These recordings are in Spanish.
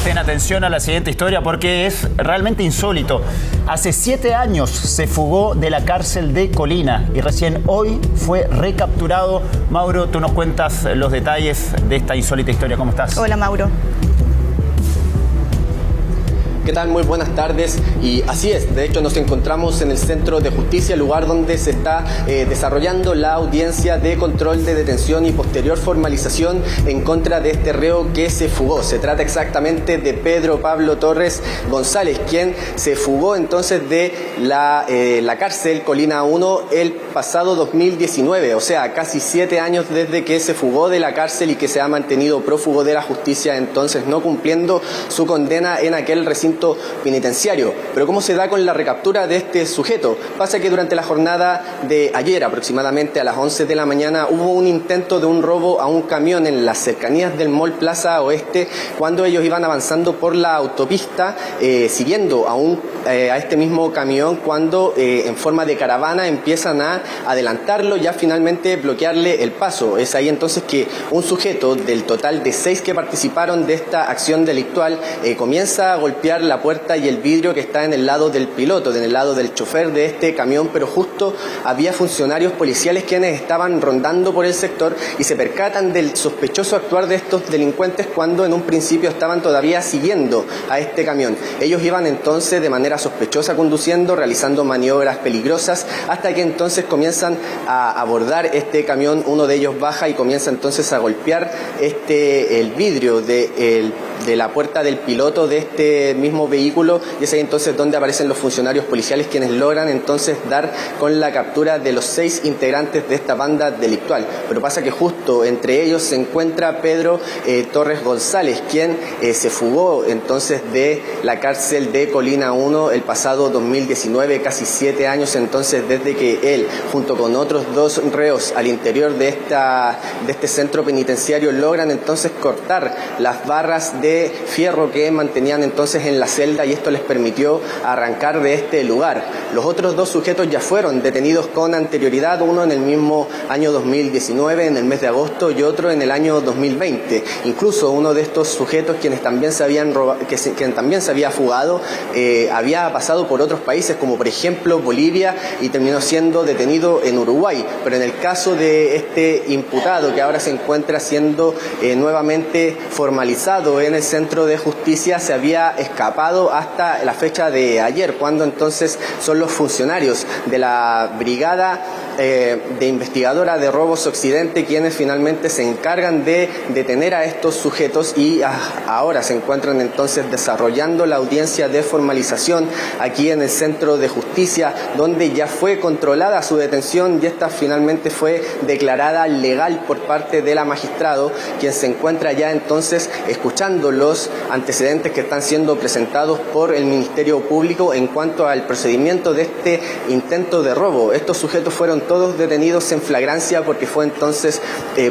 Presten atención a la siguiente historia porque es realmente insólito. Hace 7 años se fugó de la cárcel de Colina y recién hoy fue recapturado. Mauro, tú nos cuentas los detalles de esta insólita historia. ¿Cómo estás? Hola, Mauro. ¿Qué tal? Muy buenas tardes. Y así es, de hecho nos encontramos en el Centro de Justicia, lugar donde se está desarrollando la audiencia de control de detención y posterior formalización en contra de este reo que se fugó. Se trata exactamente de Pedro Pablo Torres González, quien se fugó entonces de la cárcel Colina 1 el pasado 2019, o sea, casi 7 años desde que se fugó de la cárcel y que se ha mantenido prófugo de la justicia, entonces no cumpliendo su condena en aquel recinto penitenciario. Pero ¿cómo se da con la recaptura de este sujeto? Pasa que durante la jornada de ayer, aproximadamente a las 11 de la mañana, hubo un intento de un robo a un camión en las cercanías del Mall Plaza Oeste, cuando ellos iban avanzando por la autopista, siguiendo a este mismo camión, cuando en forma de caravana empiezan a adelantarlo y a finalmente bloquearle el paso. Es ahí entonces que un sujeto del total de 6 que participaron de esta acción delictual comienza a golpear la puerta y el vidrio que está en el lado del piloto, en el lado del chofer de este camión, pero justo había funcionarios policiales quienes estaban rondando por el sector y se percatan del sospechoso actuar de estos delincuentes cuando en un principio estaban todavía siguiendo a este camión. Ellos iban entonces de manera sospechosa conduciendo, realizando maniobras peligrosas, hasta que entonces comienzan a abordar este camión. Uno de ellos baja y comienza entonces a golpear el vidrio de la puerta del piloto de este mismo vehículo, y es ahí entonces donde aparecen los funcionarios policiales, quienes logran entonces dar con la captura de los 6 integrantes de esta banda delictual. Pero pasa que justo entre ellos se encuentra Pedro Torres González, quien se fugó entonces de la cárcel de Colina 1 el pasado 2019, casi 7 años entonces desde que él, junto con otros 2 reos al interior de este centro penitenciario, logran entonces cortar las barras de fierro que mantenían entonces en la celda, y esto les permitió arrancar de este lugar. Los otros 2 sujetos ya fueron detenidos con anterioridad, uno en el mismo año 2019, en el mes de agosto, y otro en el año 2020. Incluso uno de estos sujetos, quien también se había fugado, había pasado por otros países, como por ejemplo Bolivia, y terminó siendo detenido en Uruguay. Pero en el caso de este imputado, que ahora se encuentra siendo nuevamente formalizado en el Centro de Justicia, se había escapado hasta la fecha de ayer, cuando entonces son los funcionarios de la Brigada de Investigadora de Robos Occidente quienes finalmente se encargan de detener a estos sujetos, y ahora se encuentran entonces desarrollando la audiencia de formalización aquí en el Centro de Justicia, donde ya fue controlada su detención y esta finalmente fue declarada legal por parte de la magistrado, quien se encuentra ya entonces escuchando los antecedentes que están siendo presentados por el Ministerio Público en cuanto al procedimiento de este intento de robo. Estos sujetos fueron todos detenidos en flagrancia porque fue entonces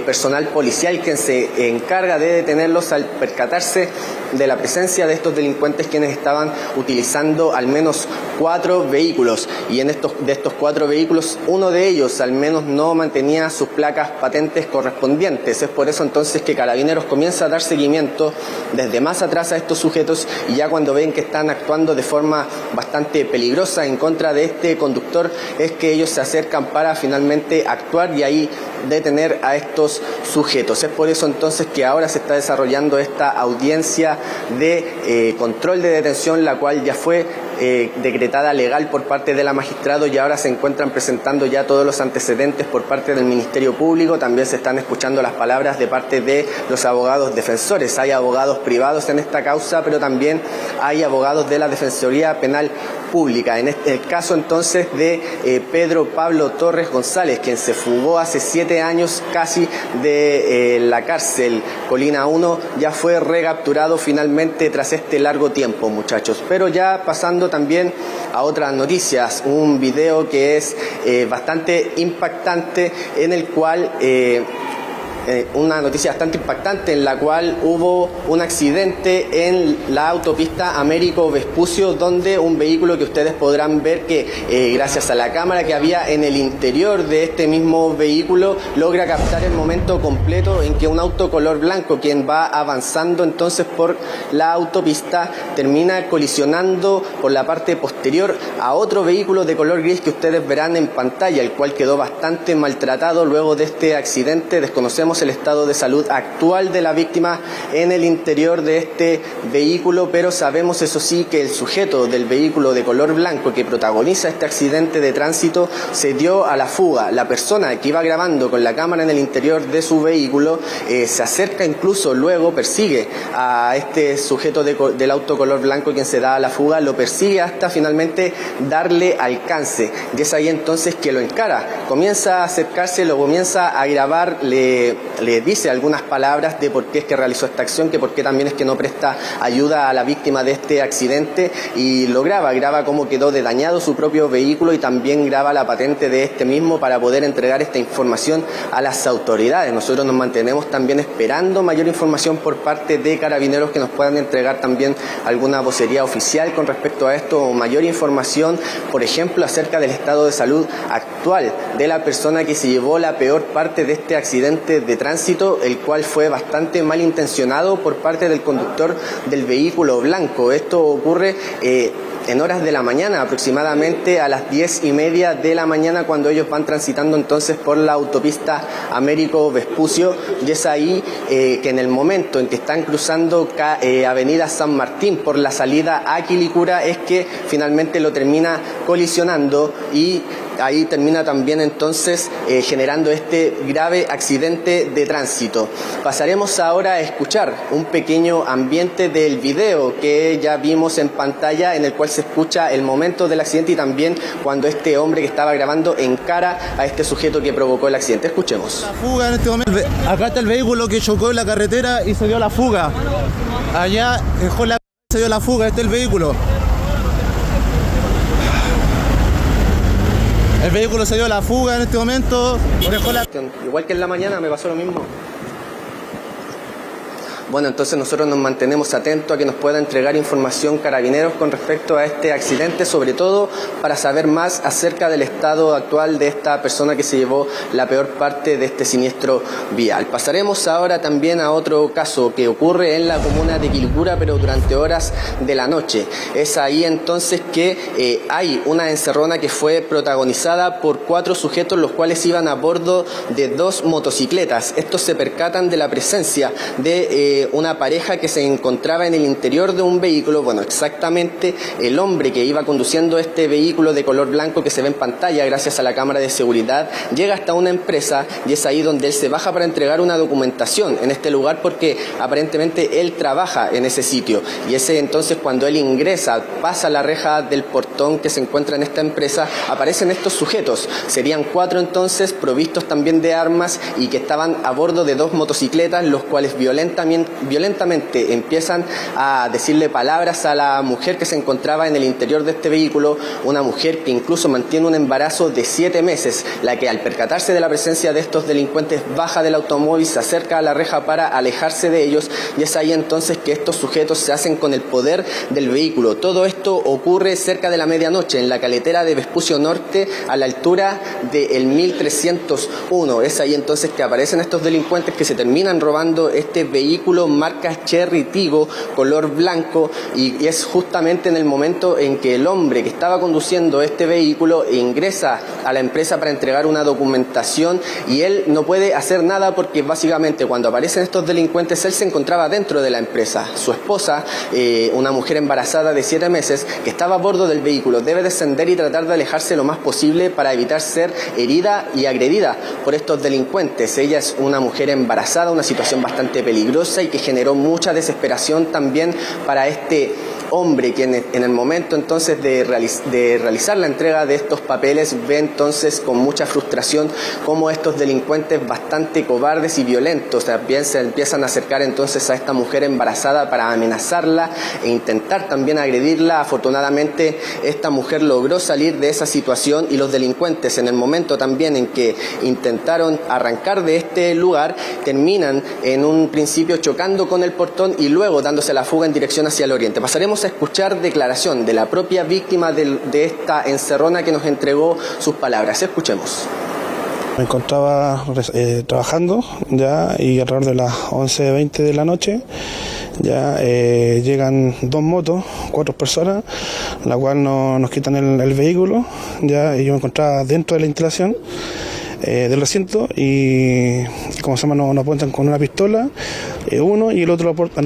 personal policial quien se encarga de detenerlos al percatarse de la presencia de estos delincuentes, quienes estaban utilizando al menos 4 vehículos, y de estos 4 vehículos, uno de ellos al menos no mantenía sus placas patentes correspondientes. Es por eso entonces que Carabineros comienza a dar seguimiento desde más atrás a estos sujetos, y ya cuando ven que están actuando de forma bastante peligrosa en contra de este conductor, es que ellos se acercan para finalmente actuar y ahí detener a estos sujetos. Es por eso entonces que ahora se está desarrollando esta audiencia de control de detención, la cual ya fue decretada legal por parte de la magistrado, y ahora se encuentran presentando ya todos los antecedentes por parte del Ministerio Público. También se están escuchando las palabras de parte de los abogados defensores. Hay abogados privados en esta causa, pero también hay abogados de la Defensoría Penal Pública. En este caso entonces de Pedro Pablo Torres González, quien se fugó hace 7 años casi de la cárcel Colina 1, ya fue recapturado finalmente tras este largo tiempo, muchachos. Pero ya pasando también a otras noticias, un video que es bastante impactante, en el cual una noticia bastante impactante en la cual hubo un accidente en la autopista Américo Vespucio, donde un vehículo que ustedes podrán ver que gracias a la cámara que había en el interior de este mismo vehículo logra captar el momento completo en que un auto color blanco, quien va avanzando entonces por la autopista, termina colisionando por la parte posterior a otro vehículo de color gris que ustedes verán en pantalla, el cual quedó bastante maltratado luego de este accidente. Desconocemos el estado de salud actual de la víctima en el interior de este vehículo, pero sabemos eso sí que el sujeto del vehículo de color blanco que protagoniza este accidente de tránsito se dio a la fuga. La persona que iba grabando con la cámara en el interior de su vehículo se acerca, incluso luego persigue a este sujeto del auto color blanco, quien se da a la fuga, lo persigue hasta finalmente darle alcance, y es ahí entonces que lo encara, comienza a acercarse, lo comienza a grabar, le dice algunas palabras de por qué es que realizó esta acción, que por qué también es que no presta ayuda a la víctima de este accidente, y lo graba cómo quedó de dañado su propio vehículo, y también graba la patente de este mismo para poder entregar esta información a las autoridades. Nosotros nos mantenemos también esperando mayor información por parte de Carabineros, que nos puedan entregar también alguna vocería oficial con respecto a esto, o mayor información, por ejemplo, acerca del estado de salud actual de la persona que se llevó la peor parte de este accidente de tránsito, el cual fue bastante malintencionado por parte del conductor del vehículo blanco. Esto ocurre en horas de la mañana, aproximadamente a las 10:30 de la mañana, cuando ellos van transitando entonces por la autopista Américo Vespucio, y es ahí que en el momento en que están cruzando avenida San Martín por la salida a Quilicura es que finalmente lo termina colisionando, y ahí termina también entonces generando este grave accidente de tránsito. Pasaremos ahora a escuchar un pequeño ambiente del video que ya vimos en pantalla, en el cual se escucha el momento del accidente y también cuando este hombre que estaba grabando encara a este sujeto que provocó el accidente. Escuchemos. La fuga en este momento. Acá está el vehículo que chocó en la carretera y se dio la fuga. Allá dejó se dio la fuga. Este es el vehículo. El vehículo se dio la fuga en este momento. Igual que en la mañana me pasó lo mismo. Bueno, entonces nosotros nos mantenemos atentos a que nos pueda entregar información Carabineros con respecto a este accidente, sobre todo para saber más acerca del estado actual de esta persona que se llevó la peor parte de este siniestro vial. Pasaremos ahora también a otro caso que ocurre en la comuna de Quilicura, pero durante horas de la noche. Es ahí entonces que hay una encerrona que fue protagonizada por 4 sujetos, los cuales iban a bordo de 2 motocicletas. Estos se percatan de la presencia de una pareja que se encontraba en el interior de un vehículo. Bueno, exactamente el hombre que iba conduciendo este vehículo de color blanco que se ve en pantalla gracias a la cámara de seguridad, llega hasta una empresa, y es ahí donde él se baja para entregar una documentación en este lugar, porque aparentemente él trabaja en ese sitio, y ese entonces cuando él ingresa, pasa la reja del portón que se encuentra en esta empresa, aparecen estos sujetos. Serían 4 entonces, provistos también de armas, y que estaban a bordo de 2 motocicletas, los cuales violentamente empiezan a decirle palabras a la mujer que se encontraba en el interior de este vehículo, una mujer que incluso mantiene un embarazo de 7 meses, la que al percatarse de la presencia de estos delincuentes baja del automóvil, se acerca a la reja para alejarse de ellos, y es ahí entonces que estos sujetos se hacen con el poder del vehículo. Todo esto ocurre cerca de la medianoche en la caletera de Vespucio Norte, a la altura del 1301. Es ahí entonces que aparecen estos delincuentes que se terminan robando este vehículo marca Cherry Tigo color blanco, y es justamente en el momento en que el hombre que estaba conduciendo este vehículo ingresa a la empresa para entregar una documentación, y él no puede hacer nada porque básicamente cuando aparecen estos delincuentes él se encontraba dentro de la empresa. Su esposa, una mujer embarazada de 7 meses que estaba a bordo del vehículo, debe descender y tratar de alejarse lo más posible para evitar ser herida y agredida por estos delincuentes. Ella es una mujer embarazada, una situación bastante peligrosa y que generó mucha desesperación también para este hombre, quien en el momento entonces de realizar la entrega de estos papeles ve entonces con mucha frustración cómo estos delincuentes bastante cobardes y violentos también se empiezan a acercar entonces a esta mujer embarazada para amenazarla e intentar también agredirla. Afortunadamente esta mujer logró salir de esa situación y los delincuentes, en el momento también en que intentaron arrancar de este lugar, terminan en un principio chocando con el portón y luego dándose la fuga en dirección hacia el oriente. Pasaremos a escuchar declaración de la propia víctima de esta encerrona que nos entregó sus palabras. Escuchemos. Me encontraba trabajando ya y alrededor de las 11:20 de la noche ya llegan 2 motos, 4 personas, la cual nos quitan el vehículo ya, y yo me encontraba dentro de la instalación del recinto y como se llama nos apuntan con una pistola, uno, y el otro apunta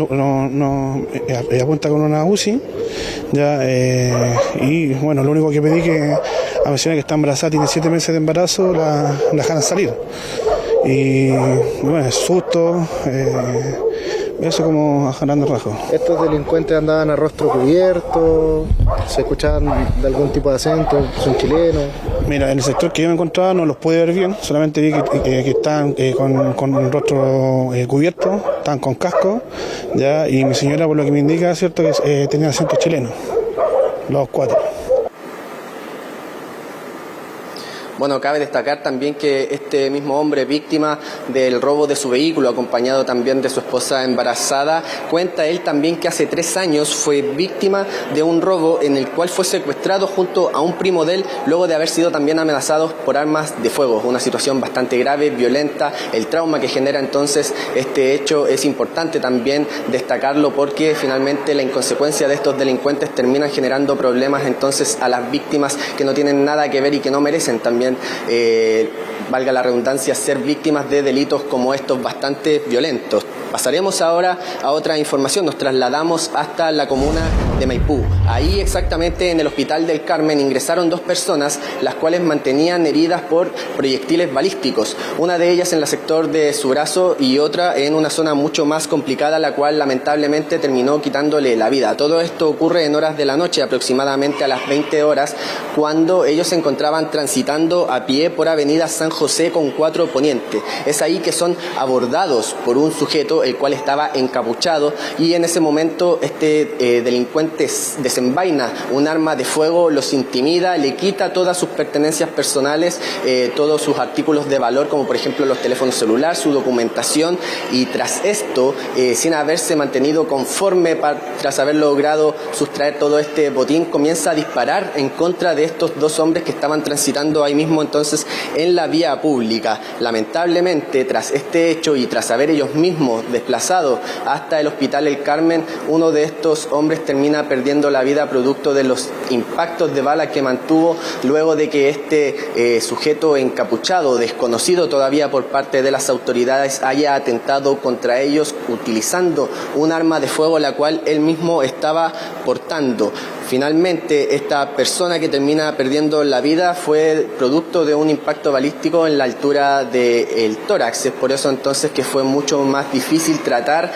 con una UCI ya, y bueno, lo único que pedí que a la señora que está embarazada, tiene 7 meses de embarazo, la dejaran salir. Y bueno, susto, eso como a grandes rasgos. ¿Estos delincuentes andaban a rostro cubierto? ¿Se escuchaban de algún tipo de acento? ¿Son chilenos? Mira, en el sector que yo me encontraba no los pude ver bien, solamente vi que estaban con el rostro cubierto, estaban con casco, ya, y mi señora, por lo que me indica, cierto, que tenía acento chileno, los 4. Bueno, cabe destacar también que este mismo hombre, víctima del robo de su vehículo, acompañado también de su esposa embarazada, cuenta él también que hace 3 años fue víctima de un robo en el cual fue secuestrado junto a un primo de él, luego de haber sido también amenazados por armas de fuego. Una situación bastante grave, violenta, el trauma que genera entonces este hecho es importante también destacarlo, porque finalmente la inconsecuencia de estos delincuentes termina generando problemas entonces a las víctimas que no tienen nada que ver y que no merecen también, valga la redundancia, ser víctimas de delitos como estos bastante violentos. Pasaremos ahora a otra información. Nos trasladamos hasta la comuna de Maipú. Ahí exactamente en el Hospital del Carmen ingresaron 2 personas, las cuales mantenían heridas por proyectiles balísticos. Una de ellas en el sector de su brazo y otra en una zona mucho más complicada, la cual lamentablemente terminó quitándole la vida. Todo esto ocurre en horas de la noche, aproximadamente a las 20 horas, cuando ellos se encontraban transitando a pie por avenida San José con 4 Poniente. Es ahí que son abordados por un sujeto el cual estaba encapuchado, y en ese momento este delincuente desenvaina un arma de fuego, los intimida, le quita todas sus pertenencias personales, todos sus artículos de valor, como por ejemplo los teléfonos celulares, su documentación, y tras esto, sin haberse mantenido conforme tras haber logrado sustraer todo este botín, comienza a disparar en contra de estos 2 hombres que estaban transitando ahí mismo entonces en la vía pública. Lamentablemente, tras este hecho y tras haber ellos mismos desplazado hasta el Hospital El Carmen, uno de estos hombres termina perdiendo la vida producto de los impactos de bala que mantuvo luego de que este sujeto encapuchado, desconocido todavía por parte de las autoridades, haya atentado contra ellos utilizando un arma de fuego la cual él mismo estaba portando. Finalmente, esta persona que termina perdiendo la vida fue producto de un impacto balístico en la altura del tórax. Es por eso entonces que fue mucho más difícil tratar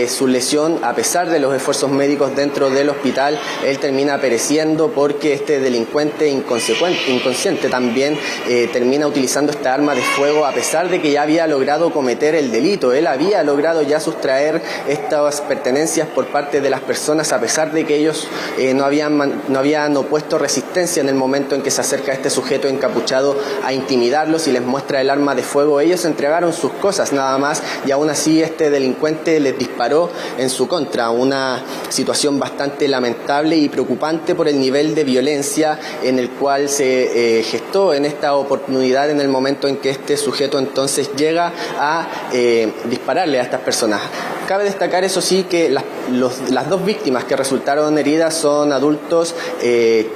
su lesión. A pesar de los esfuerzos médicos dentro del hospital, él termina pereciendo porque este delincuente inconsciente también termina utilizando esta arma de fuego, a pesar de que ya había logrado cometer el delito. Él había logrado ya sustraer estas pertenencias por parte de las personas, a pesar de que ellos no habían opuesto resistencia en el momento en que se acerca este sujeto encapuchado a intimidarlos y les muestra el arma de fuego. Ellos entregaron sus cosas nada más, y aún así este delincuente les disparó en su contra. Una situación bastante lamentable y preocupante por el nivel de violencia en el cual se gestó en esta oportunidad en el momento en que este sujeto entonces llega a dispararle a estas personas. Cabe destacar, eso sí, que las 2 víctimas que resultaron heridas son son adultos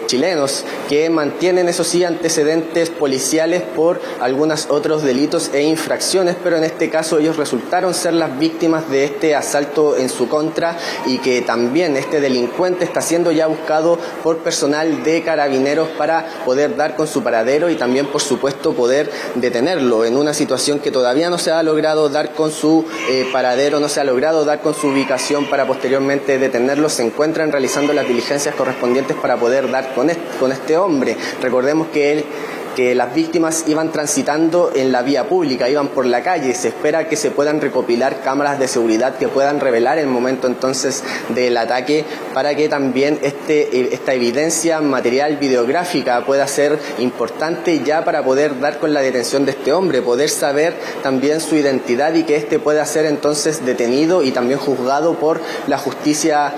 chilenos que mantienen, eso sí, antecedentes policiales por algunos otros delitos e infracciones, pero en este caso ellos resultaron ser las víctimas de este asalto en su contra, y que también este delincuente está siendo ya buscado por personal de Carabineros para poder dar con su paradero y también, por supuesto, poder detenerlo en una situación que todavía no se ha logrado dar con su paradero, no se ha logrado dar con su ubicación para posteriormente detenerlo. Se encuentran realizando las diligencias correspondientes para poder dar con este hombre. Recordemos que las víctimas iban transitando en la vía pública, iban por la calle. Se espera que se puedan recopilar cámaras de seguridad que puedan revelar el momento entonces del ataque, para que también esta evidencia material videográfica pueda ser importante ya para poder dar con la detención de este hombre, poder saber también su identidad y que este pueda ser entonces detenido y también juzgado por la justicia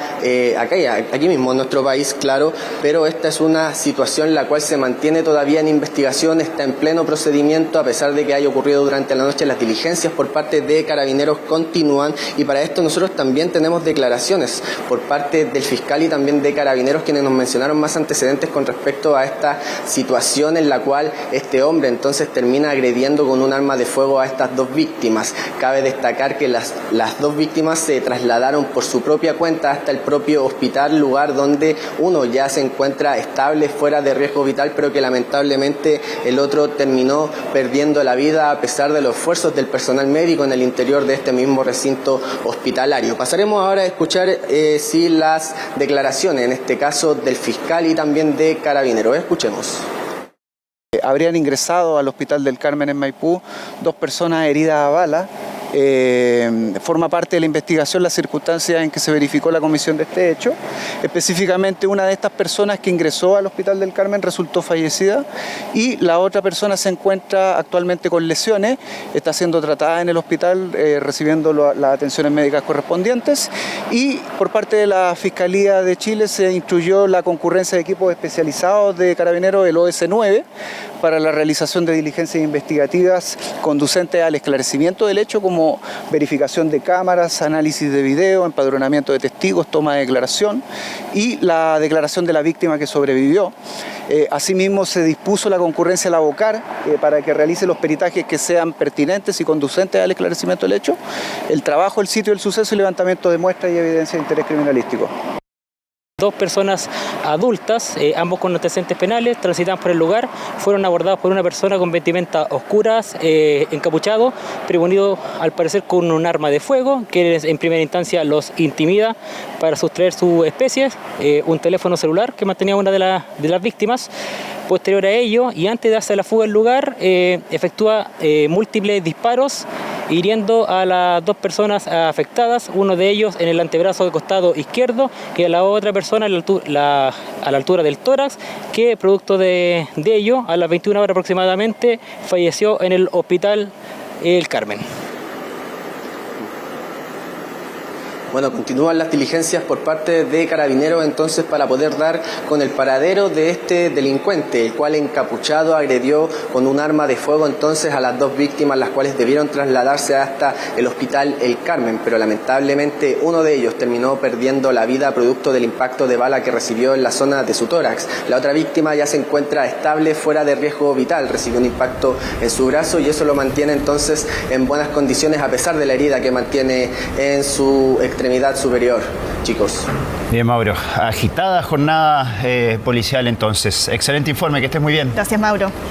aquí mismo en nuestro país, claro, pero esta es una situación la cual se mantiene todavía en investigación. Está en pleno procedimiento, a pesar de que haya ocurrido durante la noche. Las diligencias por parte de Carabineros continúan, y para esto nosotros también tenemos declaraciones por parte del fiscal y también de Carabineros, quienes nos mencionaron más antecedentes con respecto a esta situación en la cual este hombre entonces termina agrediendo con un arma de fuego a estas dos víctimas. Cabe destacar que las dos víctimas se trasladaron por su propia cuenta hasta el propio hospital, lugar donde uno ya se encuentra estable, fuera de riesgo vital, pero que lamentablemente el otro terminó perdiendo la vida a pesar de los esfuerzos del personal médico en el interior de este mismo recinto hospitalario. Pasaremos ahora a escuchar las declaraciones, en este caso del fiscal y también de Carabineros. Escuchemos. Habrían ingresado al Hospital del Carmen en Maipú 2 personas heridas a bala. Forma parte de la investigación las circunstancias en que se verificó la comisión de este hecho. Específicamente, una de estas personas que ingresó al Hospital del Carmen resultó fallecida, y la otra persona se encuentra actualmente con lesiones, está siendo tratada en el hospital recibiendo las atenciones médicas correspondientes, y por parte de la Fiscalía de Chile se instruyó la concurrencia de equipos especializados de Carabineros, el OS9, para la realización de diligencias investigativas conducentes al esclarecimiento del hecho, como verificación de cámaras, análisis de video, empadronamiento de testigos, toma de declaración y la declaración de la víctima que sobrevivió. Asimismo, se dispuso la concurrencia a la VOCAR para que realice los peritajes que sean pertinentes y conducentes al esclarecimiento del hecho, el trabajo del sitio del suceso y levantamiento de muestras y evidencia de interés criminalístico. 2 personas adultas, ambos con antecedentes penales, transitaban por el lugar, fueron abordados por una persona con vestimenta oscuras, encapuchado, prevenido al parecer con un arma de fuego, que en primera instancia los intimida para sustraer sus especies, un teléfono celular que mantenía una de las víctimas. Posterior a ello, y antes de darse la fuga del lugar, efectúa múltiples disparos, hiriendo a las 2 personas afectadas, uno de ellos en el antebrazo del costado izquierdo y a la otra persona a la altura del tórax, que producto de ello, a las 21 horas aproximadamente, falleció en el Hospital El Carmen. Bueno, continúan las diligencias por parte de Carabineros entonces para poder dar con el paradero de este delincuente, el cual encapuchado agredió con un arma de fuego entonces a las 2 víctimas, las cuales debieron trasladarse hasta el Hospital El Carmen, pero lamentablemente uno de ellos terminó perdiendo la vida producto del impacto de bala que recibió en la zona de su tórax. La otra víctima ya se encuentra estable, fuera de riesgo vital, recibió un impacto en su brazo y eso lo mantiene entonces en buenas condiciones a pesar de la herida que mantiene en su extremidad superior, chicos. Bien, Mauro. Agitada jornada policial entonces. Excelente informe, que estés muy bien. Gracias, Mauro.